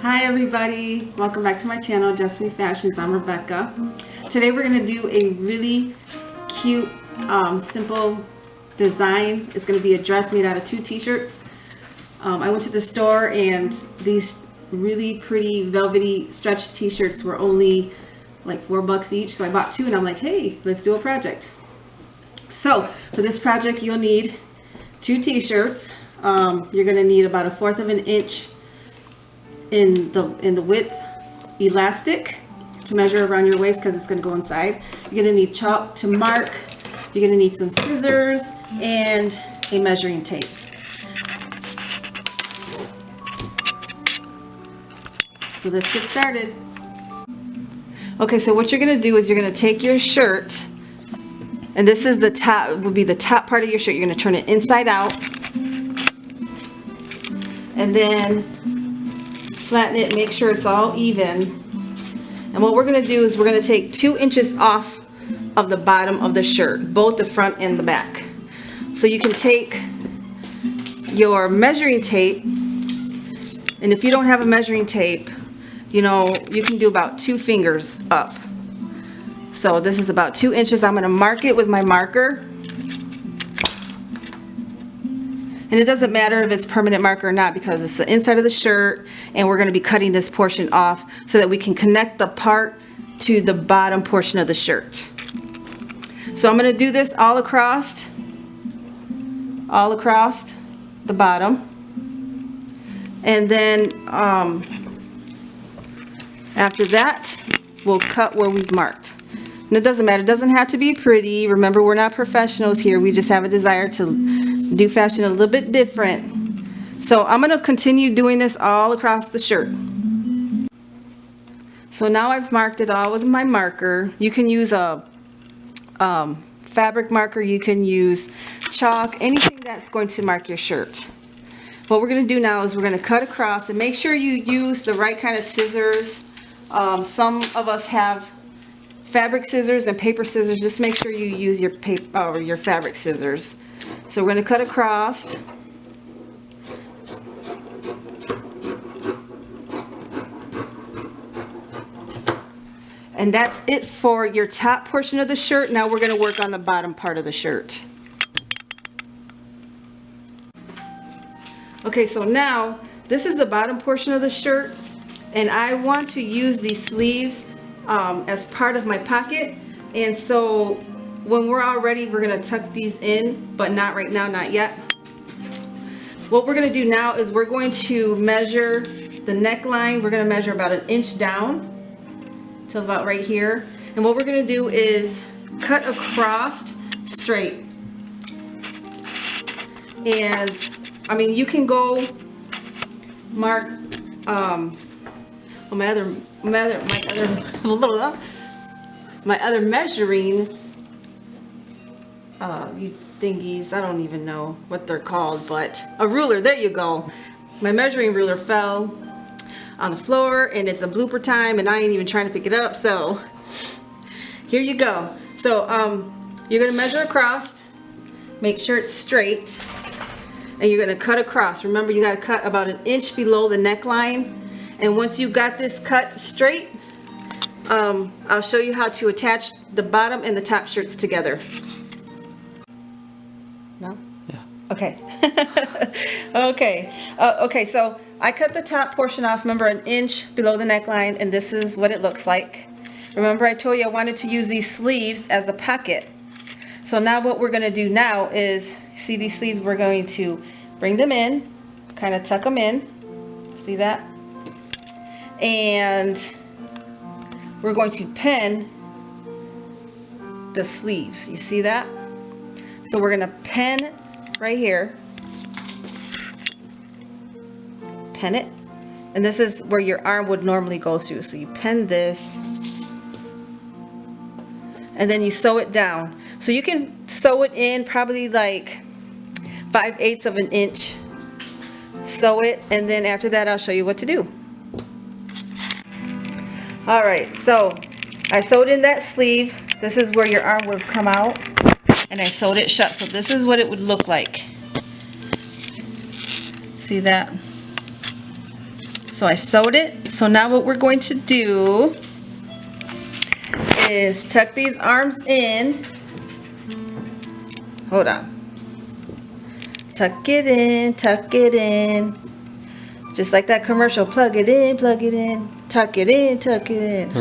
Hi everybody, welcome back to my channel, Just Me Fashions. I'm Rebecca. Today we're going to do a really cute, simple design. It's going to be a dress made out of 2 t-shirts. I went to the store and these really pretty velvety stretch t-shirts were only like $4 each, so I bought 2 and I'm like, hey, let's do a project. So for this project you'll need 2 t-shirts. You're going to need about 1/4 of an inch in the width elastic to measure around your waist because it's going to go inside. You're going to need chalk to mark. You're going to need some scissors and a measuring tape. So let's get started. Okay, so what you're going to do is you're going to take your shirt, and this is the top, would be the top part of your shirt. You're going to turn it inside out, and then flatten it, make sure it's all even. And what we're going to do is we're going to take 2 inches off of the bottom of the shirt, both the front and the back. So you can take your measuring tape, and if you don't have a measuring tape, you know, you can do about 2 fingers up. So this is about 2 inches. I'm going to mark it with my marker. And it doesn't matter if it's permanent marker or not because it's the inside of the shirt, and we're going to be cutting this portion off so that we can connect the part to the bottom portion of the shirt. So I'm going to do this all across the bottom, and then after that we'll cut where we've marked. And it doesn't matter, it doesn't have to be pretty. Remember, we're not professionals here, we just have a desire to do fashion a little bit different. So I'm going to continue doing this all across the shirt. So now I've marked it all with my marker. You can use a fabric marker, you can use chalk, anything that's going to mark your shirt. What we're going to do now is we're going to cut across, and make sure you use the right kind of scissors. Some of us have fabric scissors and paper scissors. Just make sure you use your paper or your fabric scissors. So we're going to cut across. And that's it for your top portion of the shirt. Now we're going to work on the bottom part of the shirt. Okay, so now this is the bottom portion of the shirt, and I want to use these sleeves as part of my pocket. And so when we're all ready, we're going to tuck these in, but not right now, not yet. What we're going to do now is we're going to measure the neckline. We're going to measure about 1 inch down to about right here. And what we're going to do is cut across straight. And I mean, you can go mark my other measuring you thingies, I don't even know what they're called, but a ruler, there you go. My measuring ruler fell on the floor and it's a blooper time and I ain't even trying to pick it up, so here you go. So you're gonna measure across, make sure it's straight, and you're gonna cut across. Remember, you gotta cut about 1 inch below the neckline. And once you got this cut straight, I'll show you how to attach the bottom and the top shirts together. No? Yeah. Okay. Okay, so I cut the top portion off, remember, 1 inch below the neckline, and this is what it looks like. Remember, I told you I wanted to use these sleeves as a pocket. So now what we're going to do now is, see these sleeves, we're going to bring them in, kind of tuck them in. See that? And we're going to pin the sleeves. You see that? So we're going to pin right here. Pin it. And this is where your arm would normally go through. So you pin this. And then you sew it down. So you can sew it in probably like 5/8 of an inch. Sew it, and then after that I'll show you what to do. Alright, so I sewed in that sleeve. This is where your arm would come out, and I sewed it shut. So this is what it would look like. See that? So I sewed it. So now what we're going to do is tuck these arms in. Hold on. Tuck it in, tuck it in. Just like that commercial, plug it in, tuck it in, tuck it in.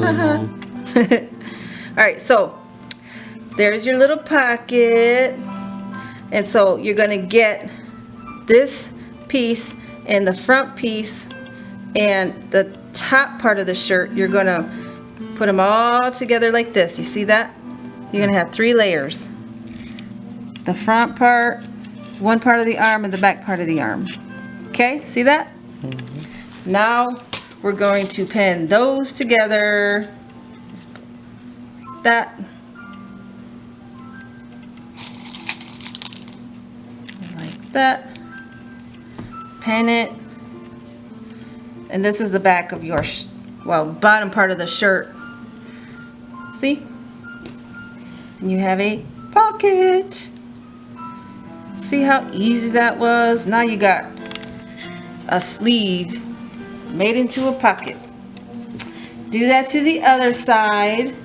All right, so there's your little pocket. And so you're gonna get this piece and the front piece and the top part of the shirt. You're gonna put them all together like this. You see that? You're gonna have 3 layers. The front part, one part of the arm, and the back part of the arm. Okay, see that? Mm-hmm. Now we're going to pin those together. That. Like that. Pin it. And this is the back of your, bottom part of the shirt. See? And you have a pocket. See how easy that was? Now you got a sleeve made into a pocket. Do that to the other side.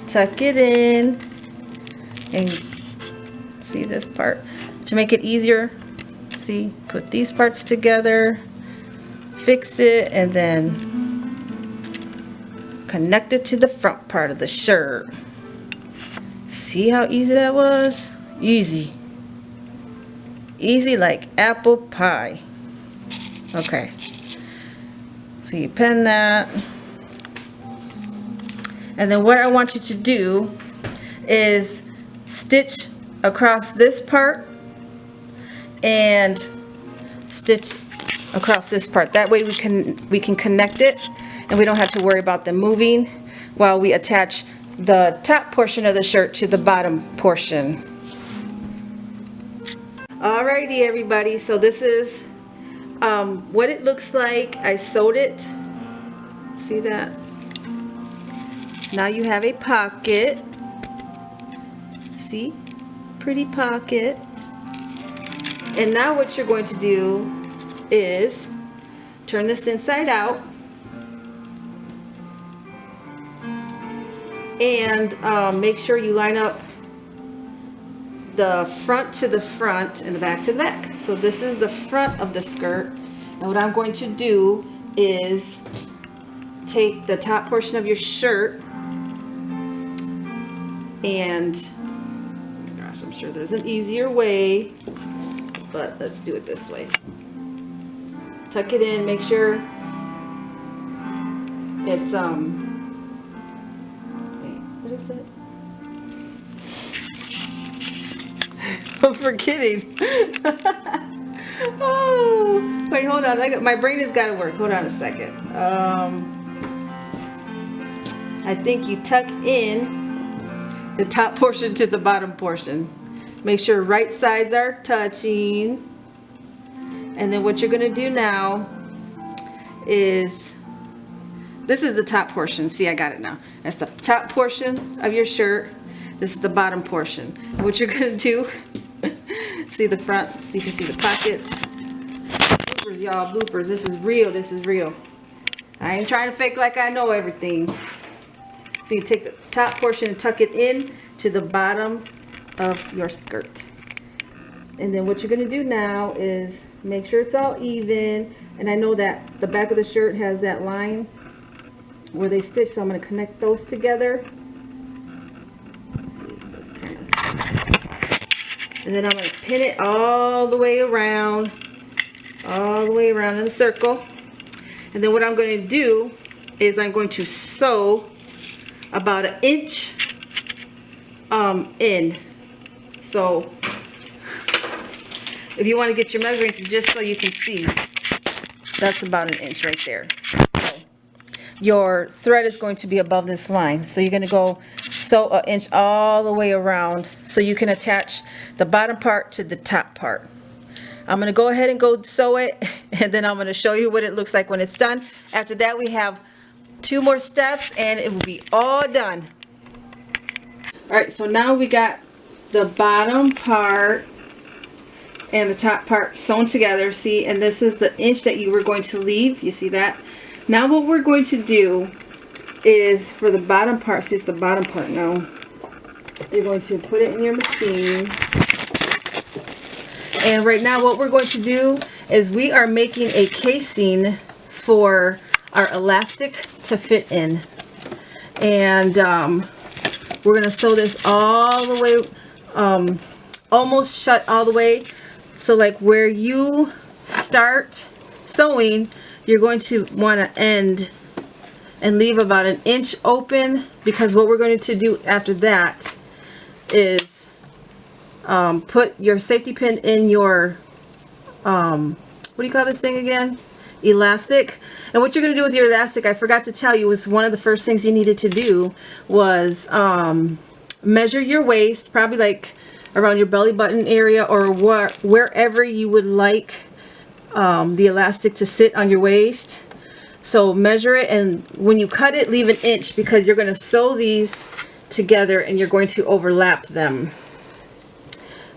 Tuck it in. And see this part? To make it easier, see, put these parts together, fix it, and then connect it to the front part of the shirt. See how easy that was? Easy. Easy like apple pie. Okay. So you pin that. And then what I want you to do is stitch across this part and stitch across this part. That way we can connect it and we don't have to worry about them moving while we attach the top portion of the shirt to the bottom portion. Alrighty everybody, so this is what it looks like. I sewed it. See that? Now you have a pocket. See? Pretty pocket. And now what you're going to do is turn this inside out and make sure you line up the front to the front and the back to the back. So this is the front of the skirt. And what I'm going to do is take the top portion of your shirt and, oh my gosh, I'm sure there's an easier way, but let's do it this way. Tuck it in, make sure it's, wait, what is it? I'm forgetting. Oh, wait, hold on. My brain has got to work. Hold on a second. I think you tuck in the top portion to the bottom portion. Make sure right sides are touching. And then what you're going to do now is, this is the top portion. See, I got it now. That's the top portion of your shirt. This is the bottom portion. And what you're going to do, see the front, so you can see the pockets. Bloopers, y'all, bloopers. This is real. This is real. I ain't trying to fake like I know everything. So you take the top portion and tuck it in to the bottom of your skirt. And then what you're going to do now is make sure it's all even. And I know that the back of the shirt has that line where they stitch, so I'm going to connect those together. And then I'm going to pin it all the way around in a circle. And then what I'm going to do is I'm going to sew about 1 inch in. So if you want to get your measuring, just so you can see, that's about 1 inch right there. So your thread is going to be above this line, so you're going to go sew 1 inch all the way around so you can attach the bottom part to the top part. I'm going to go ahead and go sew it, and then I'm going to show you what it looks like when it's done. After that, we have 2 more steps and it will be all done. Alright, so now we got the bottom part and the top part sewn together. See, and this is the inch that you were going to leave. You see that? Now what we're going to do is for the bottom part, see, it's the bottom part now. You're going to put it in your machine. And right now what we're going to do is we are making a casing for our elastic to fit in. And we're going to sew this all the way, almost shut all the way. So like where you start sewing, you're going to want to end and leave about an inch open, because what we're going to do after that is put your safety pin in your, what do you call this thing again? Elastic. And what you're going to do with your elastic, I forgot to tell you, was one of the first things you needed to do was measure your waist, probably like around your belly button area, or wherever you would like the elastic to sit on your waist. So measure it, and when you cut it, leave an inch, because you're going to sew these together and you're going to overlap them.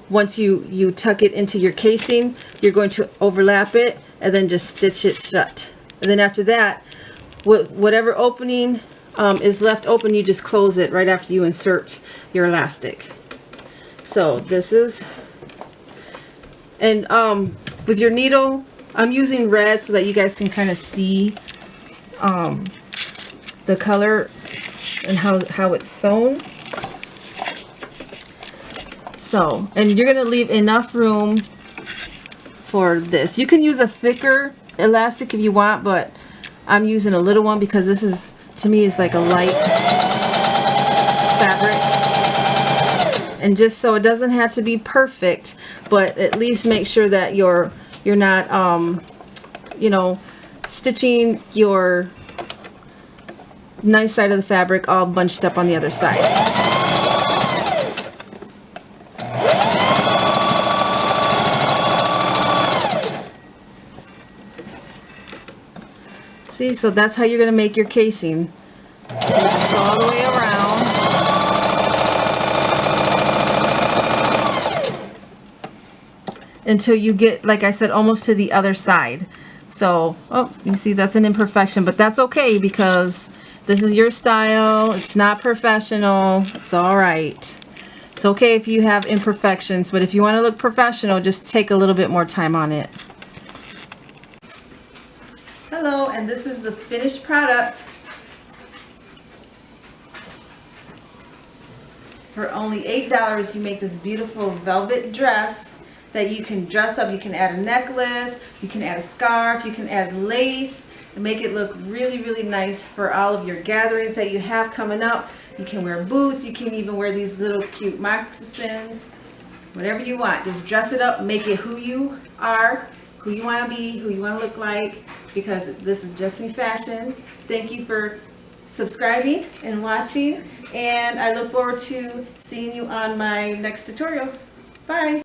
Once you tuck it into your casing, you're going to overlap it and then just stitch it shut. And then after that, whatever opening is left open, you just close it right after you insert your elastic. So this is, and with your needle, I'm using red so that you guys can kind of see the color and how it's sewn. So, and you're going to leave enough room for this. You can use a thicker elastic if you want, but I'm using a little one because this is, to me, is like a light fabric. And just so it doesn't have to be perfect, but at least make sure that you're not you know, stitching your nice side of the fabric all bunched up on the other side. See, so that's how you're going to make your casing. So just sew all the way around. Until you get, like I said, almost to the other side. So, oh, you see that's an imperfection, but that's okay because this is your style. It's not professional. It's all right. It's okay if you have imperfections, but if you want to look professional, just take a little bit more time on it. Hello, and this is the finished product. For only $8, you make this beautiful velvet dress that you can dress up. You can add a necklace, you can add a scarf, you can add lace and make it look really, really nice for all of your gatherings that you have coming up. You can wear boots, you can even wear these little cute moccasins, whatever you want. Just dress it up, make it who you are, who you want to be, who you want to look like, because this is Just Me Fashions. Thank you for subscribing and watching, and I look forward to seeing you on my next tutorials. Bye!